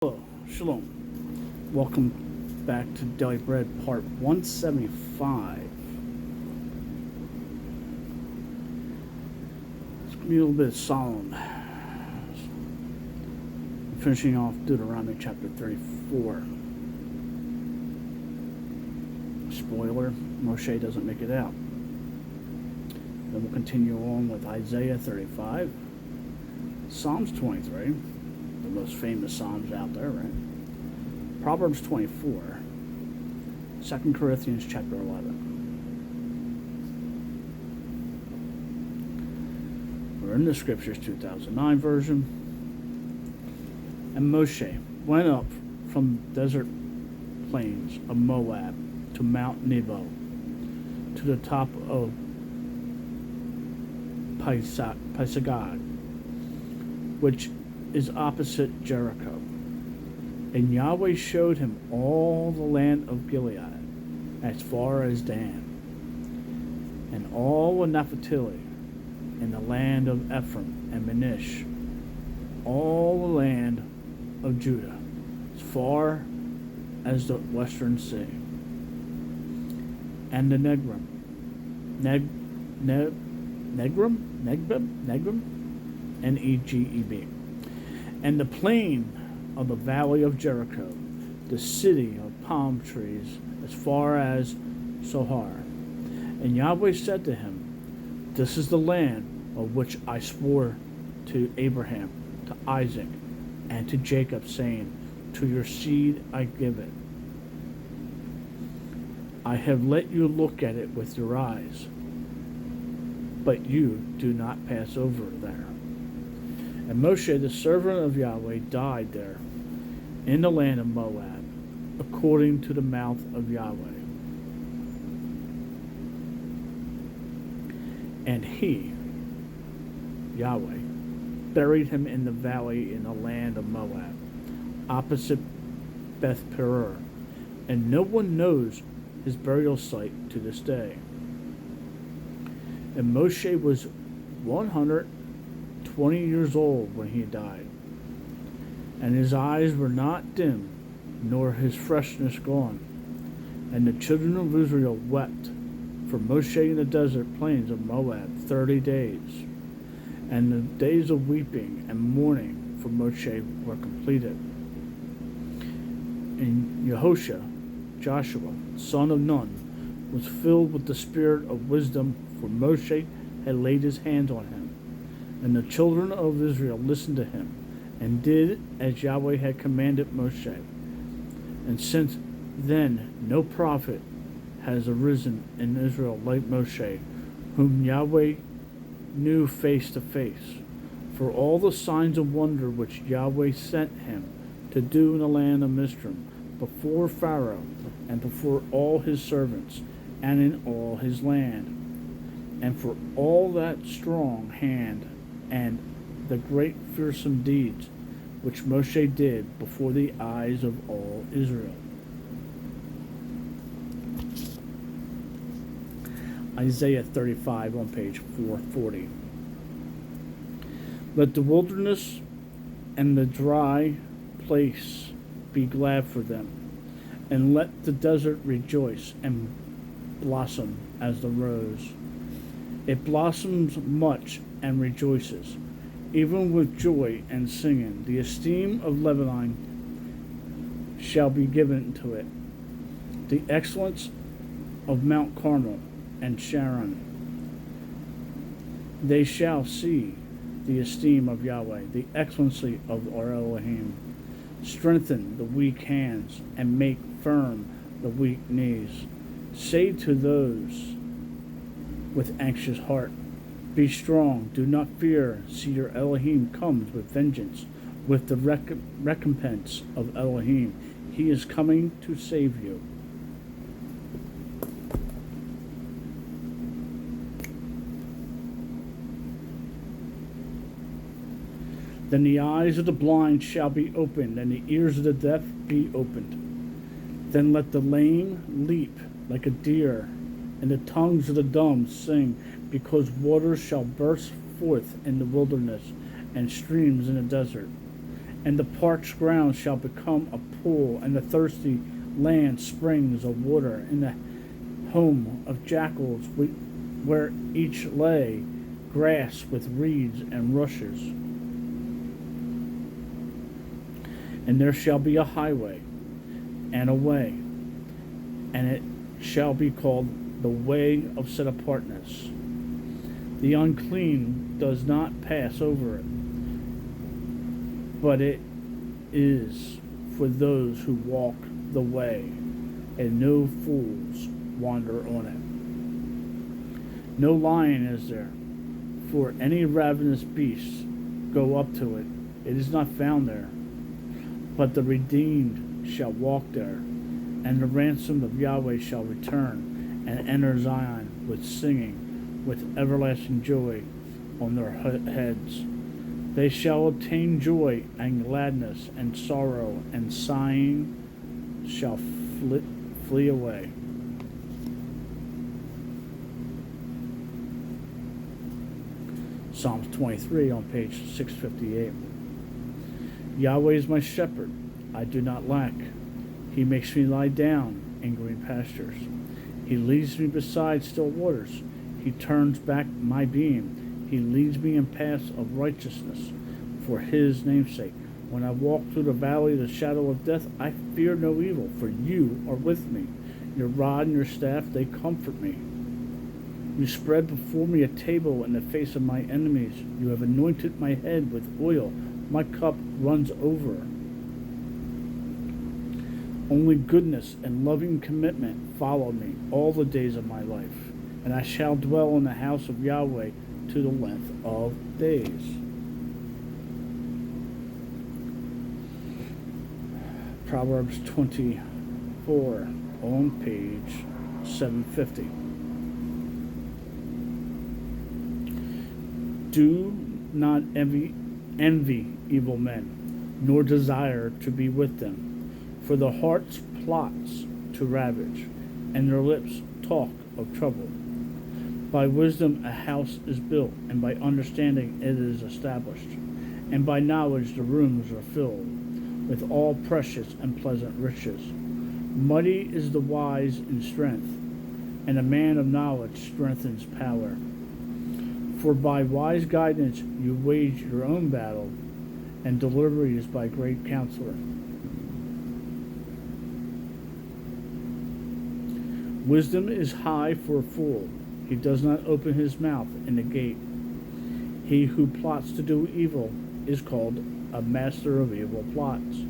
Hello, Shalom. Welcome back to Daily Bread, part 175. It's going to be a little bit solemn. Finishing off Deuteronomy chapter 34. Spoiler, Moshe doesn't make it out. Then we'll continue on with Isaiah 35, Psalms 23. The most famous Psalms out there, right? Proverbs 24, 2 Corinthians chapter 11. We're in the Scriptures 2009 version. And Moshe went up from the desert plains of Moab to Mount Nebo, to the top of Pisgah, which is opposite Jericho. And Yahweh showed him all the land of Gilead, as far as Dan, and all of Naphtali, and the land of Ephraim and Manasseh, all the land of Judah, as far as the western sea, and the Negrim, and Egeb, and the plain of the valley of Jericho, the city of palm trees, as far as Sohar. And Yahweh said to him, This is the land of which I swore to Abraham, to Isaac, and to Jacob, saying, To your seed I give it. I have let you look at it with your eyes, but you do not pass over there. And Moshe, the servant of Yahweh, died there in the land of Moab, according to the mouth of Yahweh. And he, Yahweh, buried him in the valley in the land of Moab, opposite Beth Peor, and no one knows his burial site to this day. And Moshe was 120 years old when he died, and his eyes were not dim, nor his freshness gone. And the children of Israel wept for Moshe in the desert plains of Moab 30 days. And the days of weeping and mourning for Moshe were completed. And Joshua, son of Nun, was filled with the spirit of wisdom, for Moshe had laid his hands on him. And the children of Israel listened to him, and did as Yahweh had commanded Moshe. And since then no prophet has arisen in Israel like Moshe, whom Yahweh knew face to face, for all the signs of wonder which Yahweh sent him to do in the land of Mizraim, before Pharaoh, and before all his servants, and in all his land, and for all that strong hand and the great fearsome deeds which Moshe did before the eyes of all Israel. Isaiah 35 on page 440. Let the wilderness and the dry place be glad for them, and let the desert rejoice and blossom as the rose. It blossoms much and rejoices, even with joy and singing. The esteem of Lebanon shall be given to it, the excellence of Mount Carmel and Sharon. They shall see the esteem of Yahweh, the excellency of our Elohim. Strengthen the weak hands and make firm the weak knees. Say to those with anxious heart, Be strong, do not fear. See, your Elohim comes with vengeance, with the recompense of Elohim. He is coming to save you. Then the eyes of the blind shall be opened, and the ears of the deaf be opened. Then let the lame leap like a deer, and the tongues of the dumb sing, because waters shall burst forth in the wilderness, and streams in the desert. And the parched ground shall become a pool, and the thirsty land springs of water. In the home of jackals, where each lay grass with reeds and rushes. And there shall be a highway and a way, and it shall be called the way of set apartness. The unclean does not pass over it, but it is for those who walk the way, and no fools wander on it. No lion is there, for any ravenous beasts go up to it. It is not found there. But the redeemed shall walk there, and the ransom of Yahweh shall return and enter Zion with singing, with everlasting joy on their heads. They shall obtain joy and gladness, and sorrow and sighing shall flee away. Psalms 23 on page 658. Yahweh is my shepherd, I do not lack. He makes me lie down in green pastures. He leads me beside still waters. He turns back my being. He leads me in paths of righteousness for his name's sake. When I walk through the valley of the shadow of death, I fear no evil, for you are with me. Your rod and your staff, they comfort me. You spread before me a table in the face of my enemies. You have anointed my head with oil. My cup runs over. Only goodness and loving commitment follow me all the days of my life, and I shall dwell in the house of Yahweh to the length of days. Proverbs 24 on page 750. Do not envy evil men, nor desire to be with them. For the heart plots to ravage, and their lips talk of trouble. By wisdom a house is built, and by understanding it is established. And by knowledge the rooms are filled with all precious and pleasant riches. Mighty is the wise in strength, and a man of knowledge strengthens power. For by wise guidance you wage your own battle, and delivery is by great counselor. Wisdom is high for a fool. He does not open his mouth in the gate. He who plots to do evil is called a master of evil plots.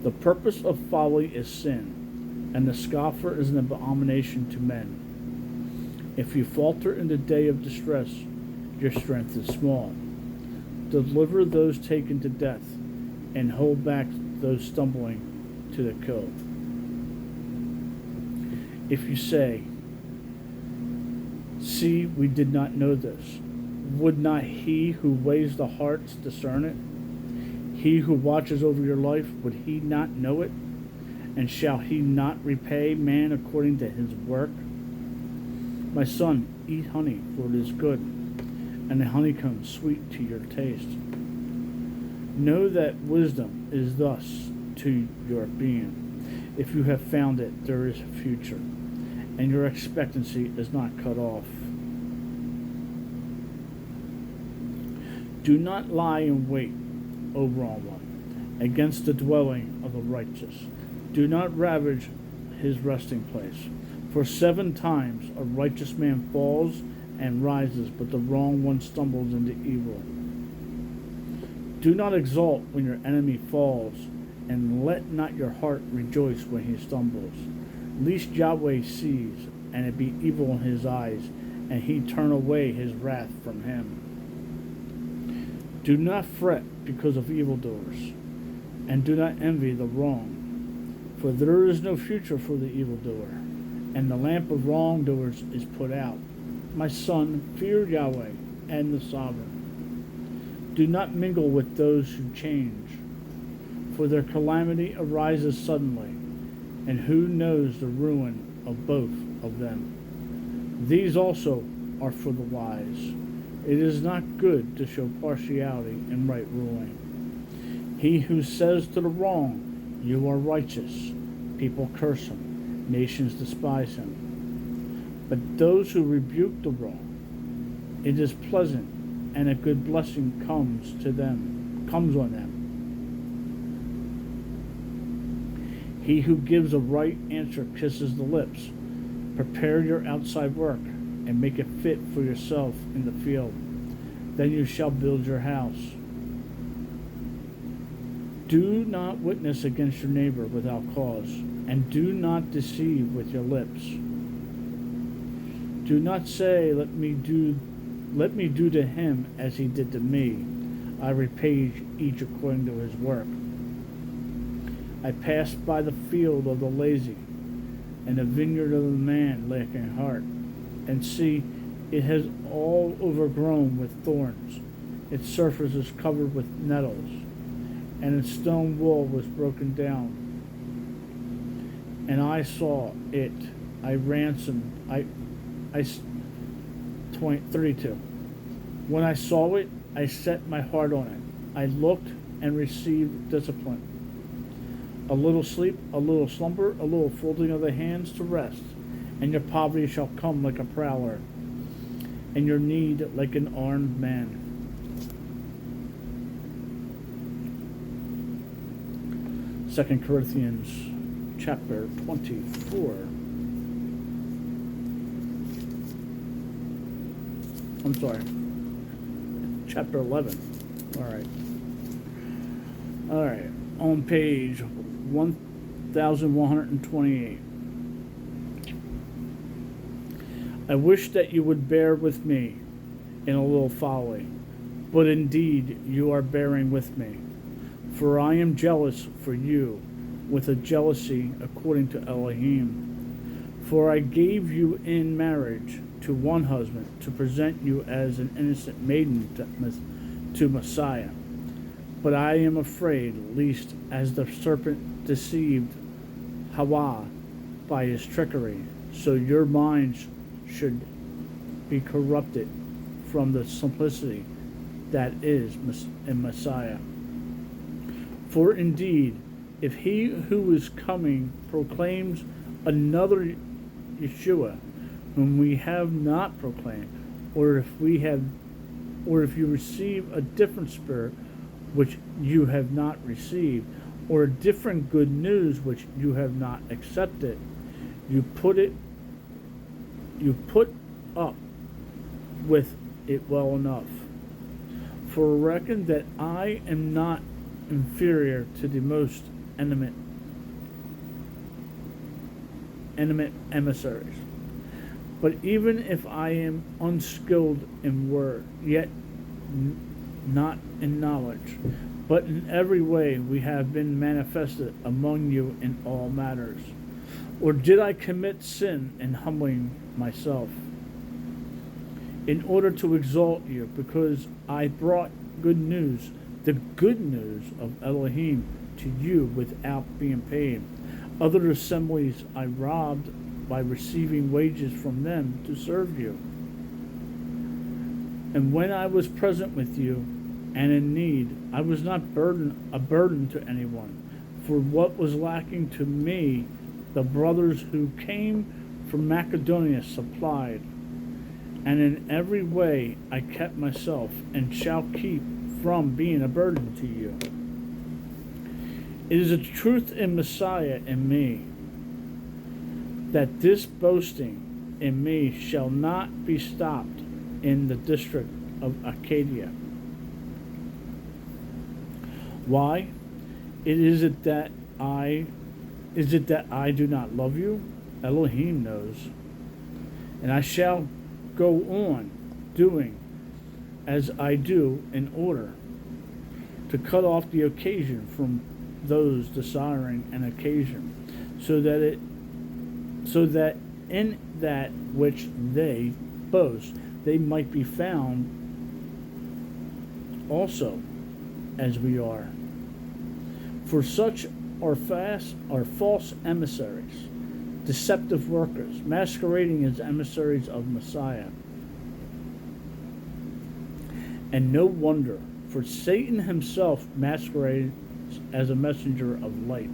The purpose of folly is sin, and the scoffer is an abomination to men. If you falter in the day of distress, your strength is small. Deliver those taken to death, and hold back those stumbling to the kill. If you say, see, we did not know this, would not he who weighs the hearts discern it? He who watches over your life, would he not know it? And shall he not repay man according to his work? My son, eat honey, for it is good, and the honeycomb sweet to your taste. Know that wisdom is thus to your being. If you have found it, there is a future, and your expectancy is not cut off. Do not lie in wait, O wrong one, against the dwelling of the righteous. Do not ravage his resting place. For 7 times a righteous man falls and rises, but the wrong one stumbles into evil. Do not exult when your enemy falls, and let not your heart rejoice when he stumbles. Lest Yahweh sees, and it be evil in his eyes, and he turn away his wrath from him. Do not fret because of evildoers, and do not envy the wrong, for there is no future for the evildoer, and the lamp of wrongdoers is put out. My son, fear Yahweh and the sovereign. Do not mingle with those who change, for their calamity arises suddenly, and who knows the ruin of both of them? These also are for the wise. It is not good to show partiality in right ruling. He who says to the wrong, "You are righteous," people curse him, nations despise him. But those who rebuke the wrong, it is pleasant, and a good blessing comes on them. He who gives a right answer kisses the lips. Prepare your outside work, and make it fit for yourself in the field. Then you shall build your house. Do not witness against your neighbor without cause, and do not deceive with your lips. Do not say, let me do to him as he did to me. I repay each according to his work. I passed by the field of the lazy, and the vineyard of the man lacking heart, and see, it has all overgrown with thorns. Its surface is covered with nettles, and its stone wall was broken down. And I saw it. I ransomed. 32. When I saw it, I set my heart on it. I looked and received discipline. A little sleep, a little slumber, a little folding of the hands to rest, and your poverty shall come like a prowler, and your need like an armed man. 2 Corinthians chapter 24. I'm sorry. Chapter 11. All right. On page 1128. I wish that you would bear with me in a little folly, but indeed you are bearing with me. For I am jealous for you with a jealousy according to Elohim. For I gave you in marriage to one husband to present you as an innocent maiden to Messiah. But I am afraid lest as the serpent deceived Hawa by his trickery, so your minds should be corrupted from the simplicity that is in Messiah. For indeed, if he who is coming proclaims another Yeshua, whom we have not proclaimed, or if you receive a different spirit which you have not received, or a different good news which you have not accepted, you put up with it well enough. For reckon that I am not inferior to the most eminent emissaries. But even if I am unskilled in word, yet not in knowledge, but in every way we have been manifested among you in all matters. Or did I commit sin in humbling myself, in order to exalt you, because I brought good news, the good news of Elohim, to you without being paid? Other assemblies I robbed by receiving wages from them to serve you. And when I was present with you and in need, I was not a burden to anyone. For what was lacking to me, the brothers who came from Macedonia supplied. And in every way I kept myself and shall keep from being a burden to you. It is a truth in Messiah and me, that this boasting in me shall not be stopped in the district of Achaia. Why? Is it that I do not love you? Elohim knows. And I shall go on doing as I do in order to cut off the occasion from those desiring an occasion, so that in that which they boast they might be found also as we are. For such are false emissaries, deceptive workers, masquerading as emissaries of Messiah. And no wonder, for Satan himself masquerades as a messenger of light.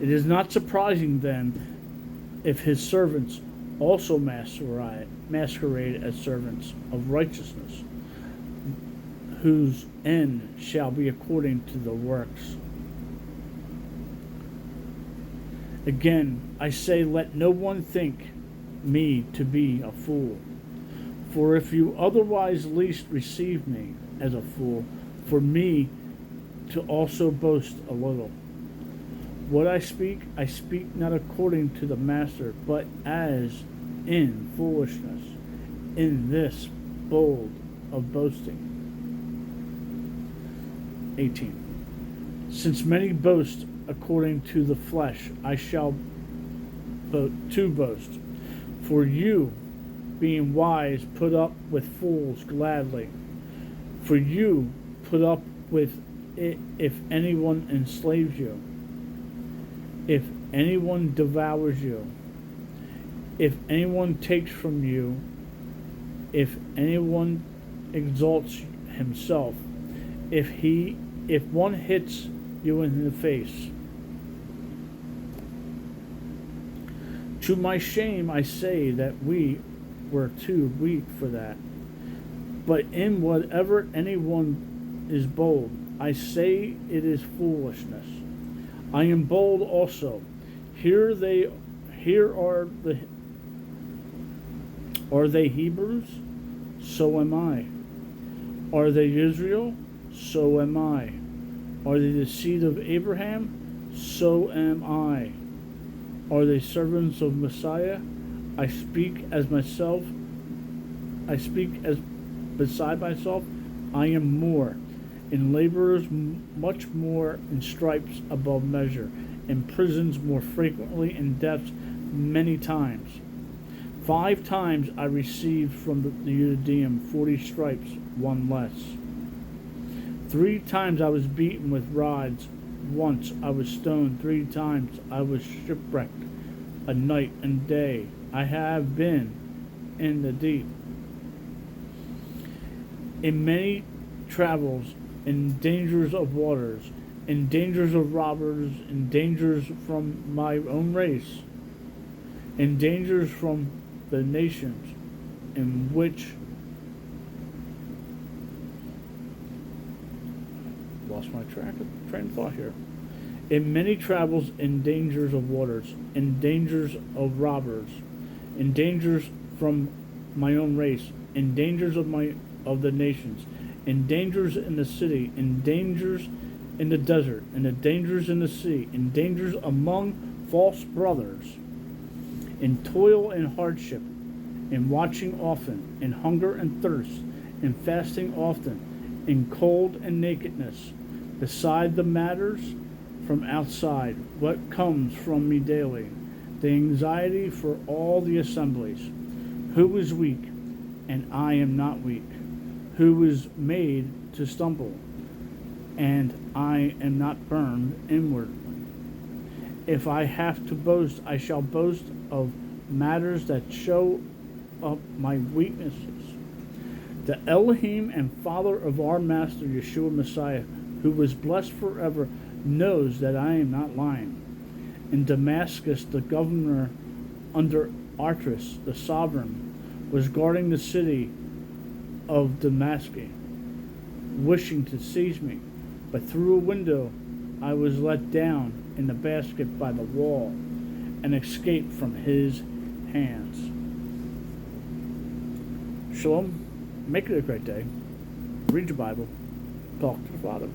It is not surprising, then, if his servants also masquerade as servants of righteousness, whose end shall be according to the works. Again, I say, let no one think me to be a fool. For if you otherwise least receive me as a fool, for me to also boast a little. What I speak not according to the master, but as in foolishness, in this bold of boasting. 18. Since many boast according to the flesh, I shall boast. For you, being wise, put up with fools gladly. For you put up with it if anyone enslaves you, if anyone devours you, if anyone takes from you, if anyone exalts himself, if one hits you in the face. To my shame I say that we were too weak for that. But in whatever anyone is bold, I say it is foolishness. I am bold also. Here are they Hebrews? So am I. Are they Israel? So am I. Are they the seed of Abraham? So am I. Are they servants of Messiah? I speak as beside myself. I am more, in laborers much more, in stripes above measure, in prisons more frequently, in deaths many times. 5 times I received from the Judean 40 stripes, one less. 3 times I was beaten with rods. Once I was stoned. 3 times I was shipwrecked. A night and day I have been in the deep. In many travels, in dangers of waters, in dangers of robbers, in dangers from my own race, in dangers from the nations in which lost my train of thought here. In many travels, in dangers of waters, in dangers of robbers, in dangers from my own race, in dangers of the nations, in dangers in the city, in dangers in the desert, in the dangers in the sea, in dangers among false brothers, in toil and hardship, in watching often, in hunger and thirst, in fasting often, in cold and nakedness, beside the matters from outside, what comes from me daily, the anxiety for all the assemblies. Who is weak, and I am not weak? Who is made to stumble, and I am not burned inwardly? If I have to boast, I shall boast of matters that show up my weaknesses. The Elohim and Father of our Master Yeshua Messiah, who was blessed forever, knows that I am not lying. In Damascus, the governor under Artaxerxes, the sovereign, was guarding the city of Damascus, wishing to seize me. But through a window I was let down in the basket by the wall and escaped from his hands. Shalom. Make it a great day. Read your Bible. Talk to the Father.